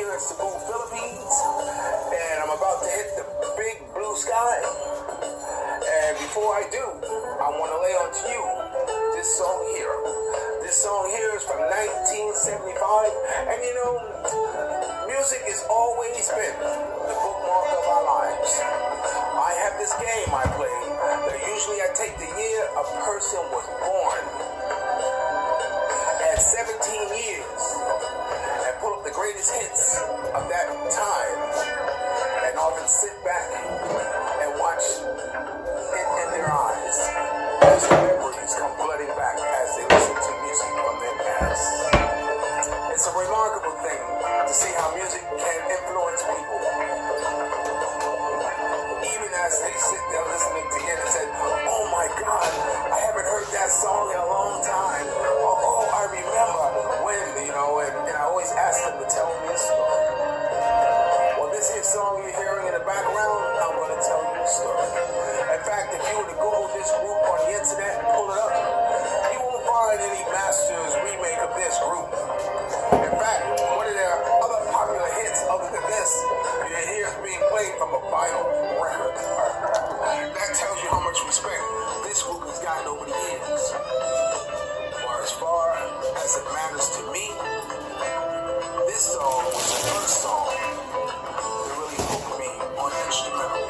here in Cebu, Philippines, and I'm about to hit the big blue sky. And before I do, I want to lay on to you this song here. This song here is from 1975, and you know, music has always been the bookmark of our lives. I have this game I play that usually I take the year a person was born. At 17 years, and pull up the greatest hits of that time, and often sit back and watch it in their eyes as memories come flooding back as they listen to music from their past. It's a remarkable thing to see how music can influence people. Even as they sit there listening to it and said, oh my God, I haven't heard that song in a long time. Oh, I remember when, you know, and I always ask them to tell me a story. Well, this here song you're hearing in the background, I'm going to tell you a story. In fact, if you were to Google this group on the internet and pull it up, you won't find any Masters remake of this group. In fact, one of their other popular hits other than this, you hear is being played from a vinyl record. That tells you how much respect this group has gotten over the years. For as far as it matters to me, this song was the first song that really hooked me on instrumental.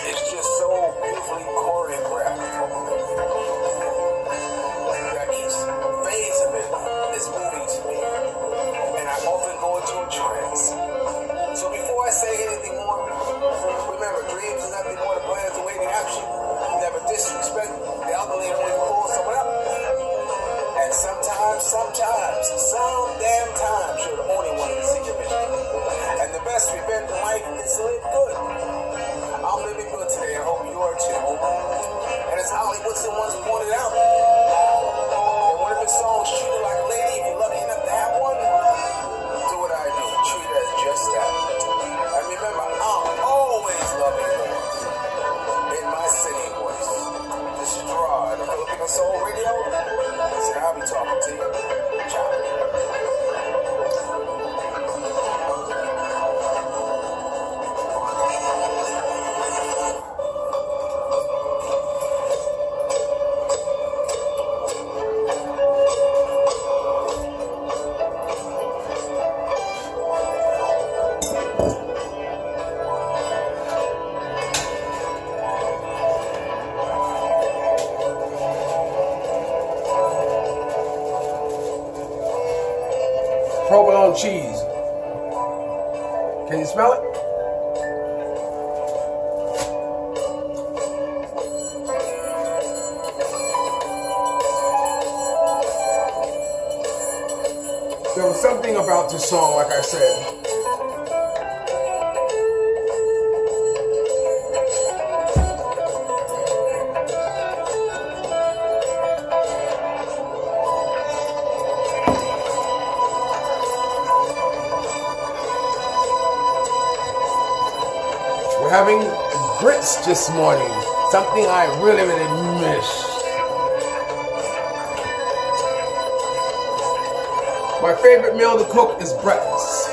It's just so beautifully choreographed that each phase of it is moving to me, and I often go into a trance. So before I say anything more, remember, dreams is nothing more than plans awaiting action. Never disrespect the elderly and always pull someone up. And sometimes, some damn times, you're the only one to see your vision. And the best revenge in life is to live good. I'm living good today, I hope you are too. And as Holly Woodson once pointed out, that one of his songs, Treat Her Like a Lady, if you're lucky enough to have one, do what I do, treat her as just that. And remember, I'm always loving her in my singing voice. This is Gerard, the Filipino Soul Radio. So I'll be talking to you. Ciao. Provolone cheese. Can you smell it? There was something about this song, like I said. We're having grits this morning, something I really miss. My favorite meal to cook is breakfast.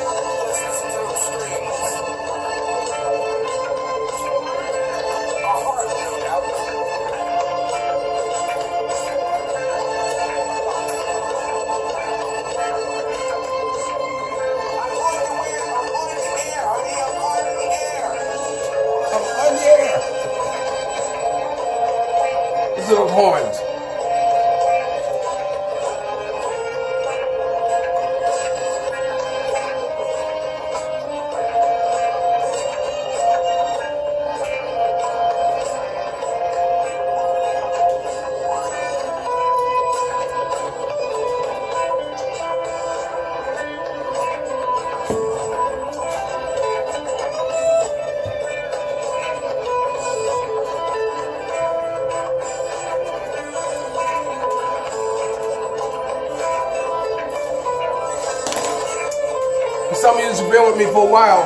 Little horns. Some of you who've been with me for a while,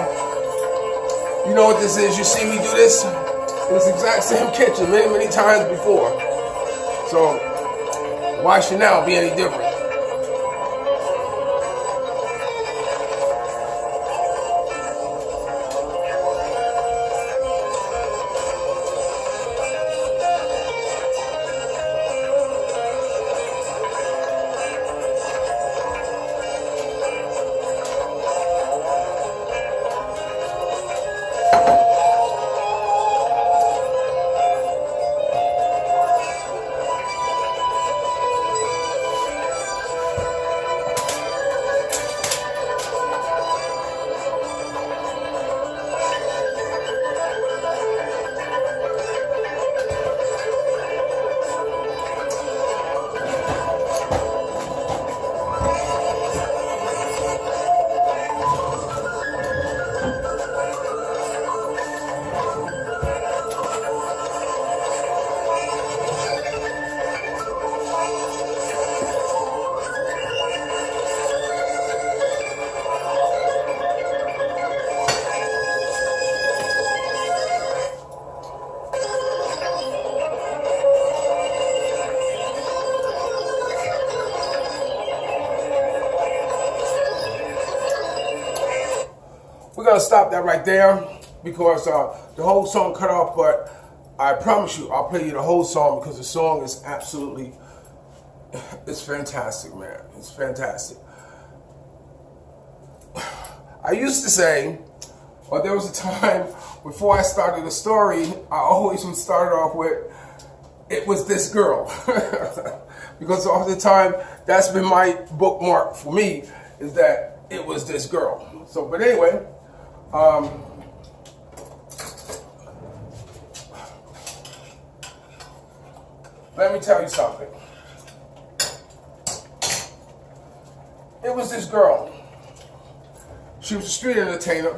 you know what this is. You see me do this in this exact same kitchen many times before. So why should now be any different? gonna stop that right there because the whole song cut off. But I promise you, I'll play you the whole song because the song is absolutely, it's fantastic, man. It's fantastic. I used to say, or there was a time before I started the story, I always would start off with, it was this girl. Because all the time, that's been my bookmark for me, is that it was this girl. So, but anyway, let me tell you something. It was this girl. She was a street entertainer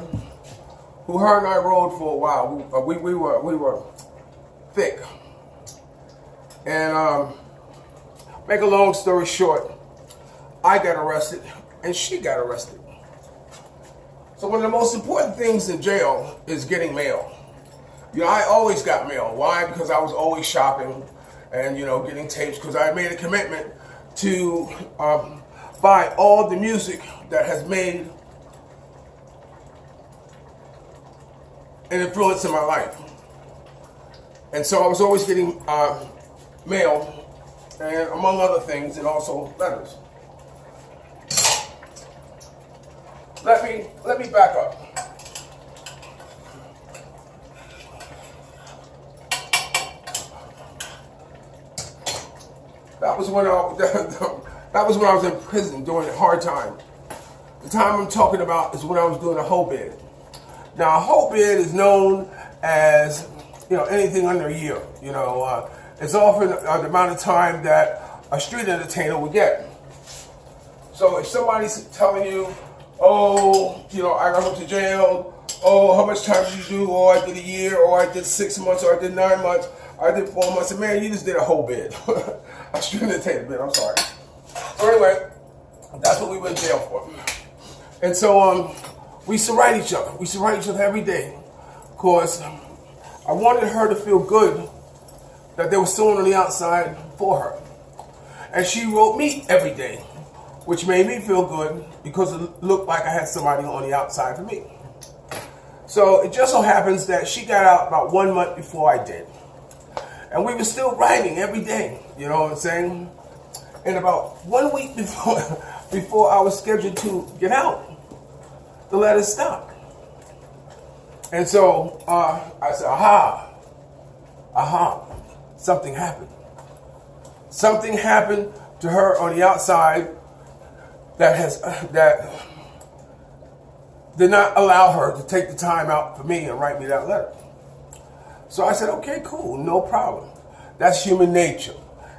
who her and I rode for a while. We were thick. And make a long story short, I got arrested and she got arrested. So one of the most important things in jail is getting mail. You know, I always got mail. Why? Because I was always shopping and, you know, getting tapes, because I made a commitment to buy all the music that has made an influence in my life. And so I was always getting mail, and among other things, and also letters. Let me back up. That was when I was in prison during a hard time. The time I'm talking about is when I was doing a whole bid. Now, a whole bid is known as, you know, anything under a year. You know, it's often the amount of time that a street entertainer would get. So if somebody's telling you, oh, you know, I got to jail, oh, how much time did you do? Oh, I did a year, or I did 6 months, or I did 9 months, or I did 4 months. And man, you just did a whole bid. A street entertainer bid, I'm sorry. So anyway, that's what we went to jail for. And so we used to write each other. We used to write each other every day. Because I wanted her to feel good that there was someone on the outside for her. And she wrote me every day, which made me feel good because it looked like I had somebody on the outside for me. So it just so happens that she got out about 1 month before I did. And we were still writing every day, you know what I'm saying? And about 1 week before I was scheduled to get out, the letters stopped. And so I said, aha, something happened. Something happened to her on the outside that did not allow her to take the time out for me and write me that letter. So I said, okay, cool, no problem. That's human nature.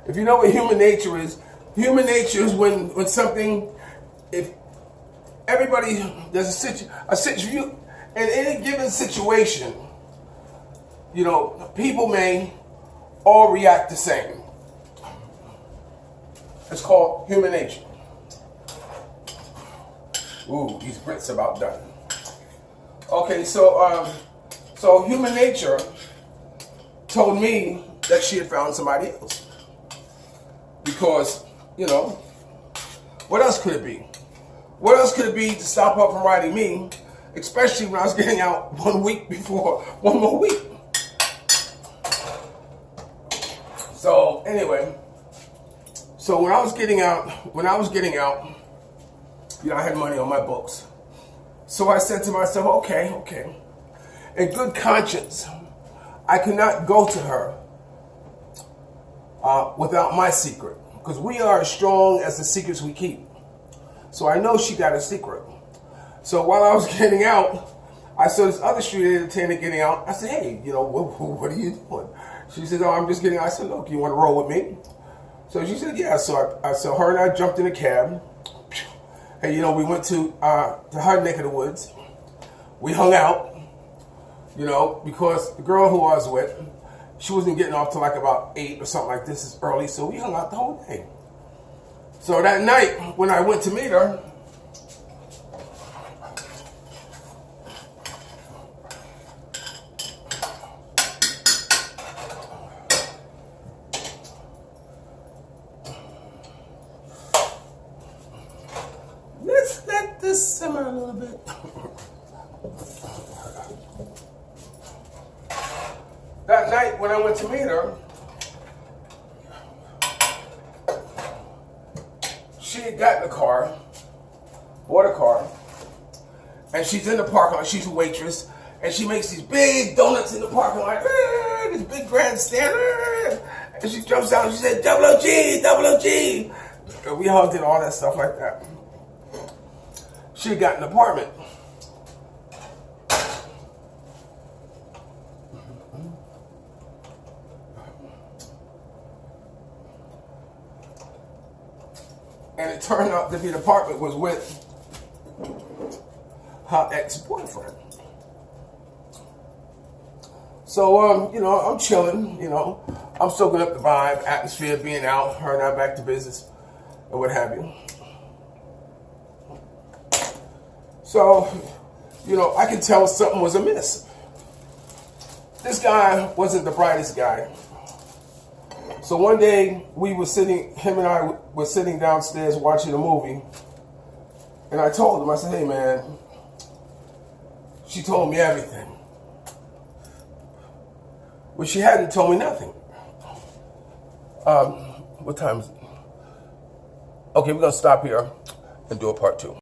If you know what human nature is when something, if everybody, there's a situation, in any given situation, you know, people may all react the same. It's called human nature. Ooh, these Brits about done. Okay, so human nature told me that she had found somebody else. Because, you know, what else could it be? What else could it be to stop her from writing me, especially when I was getting out 1 week before, 1 more week? So anyway, so when I was getting out, you know, I had money on my books. So I said to myself, okay. In good conscience, I could not go to her without my secret, because we are as strong as the secrets we keep. So I know she got a secret. So while I was getting out, I saw this other street entertainer getting out. I said, hey, you know, what are you doing? She said, oh, I'm just getting out. I said, look, you want to roll with me? So she said, yeah. So her and I jumped in a cab. And, you know, we went to her neck of the woods. We hung out, you know, because the girl who I was with, she wasn't getting off till like about 8 or something like this. It's early, so we hung out the whole day. So that night, when I went to meet her, let's let this simmer a little bit. night when I went to meet her, she had gotten a car, bought a car, and she's in the parking lot. She's a waitress, and she makes these big donuts in the parking lot. This big grandstand. And she jumps out and she said, "Double OG, double OG." And we hugged and all that stuff like that. She had got an apartment. And it turned out that the apartment was with her ex-boyfriend. So, you know, I'm chilling, you know. I'm soaking up the vibe, atmosphere, being out, her and I back to business, or what have you. So, you know, I could tell something was amiss. This guy wasn't the brightest guy. So one day, him and I were sitting downstairs watching a movie, and I told him, I said, "Hey man, she told me everything. Well, she hadn't told me nothing." What time is it? Okay, we're gonna stop here and do a part 2.